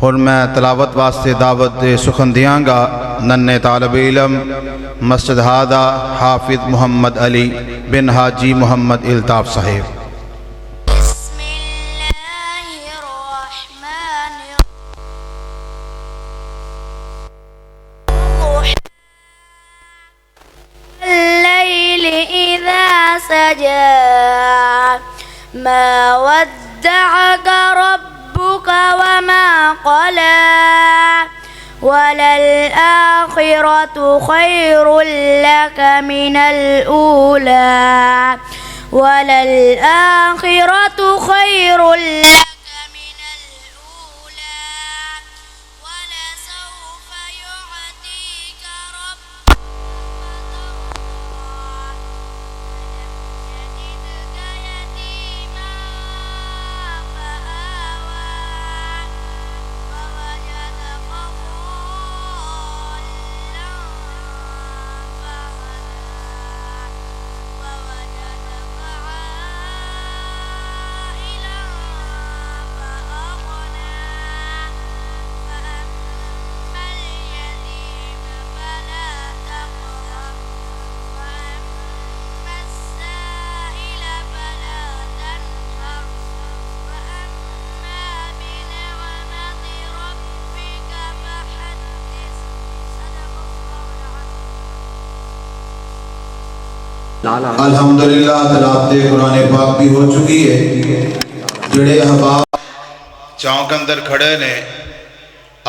हुण मैं तलावत वास्ते दावत सुखन दियांगा नन्हे तालब इलम मस्जिद हादा हाफिज मुहम्मद अली बिन हाजी मुहम्मद इल्ताफ साहिब। ما ودعك ربك وما قلى وللآخرة خير لك من الأولى وللآخرة خير لك من الأولى ولسوف يعطيك ربك अल्हम्दुलिल्लाह तलावत कुरान पाक भी हो चुकी है। जड़े अहबाब चौक अंदर खड़े ने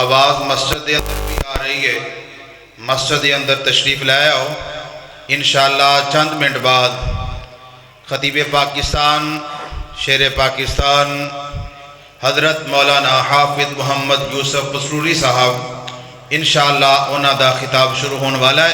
आवाज़ मस्जिद के अंदर भी आ रही है। मस्जिद के अंदर तशरीफ़ लाया हो। इंशाअल्लाह चंद मिनट बाद खतीब पाकिस्तान शेर पाकिस्तान हज़रत मौलाना हाफिज मुहम्मद यूसुफ मसरूरी साहब इंशाअल्लाह उन्हों का खिताब शुरू होने वाला है।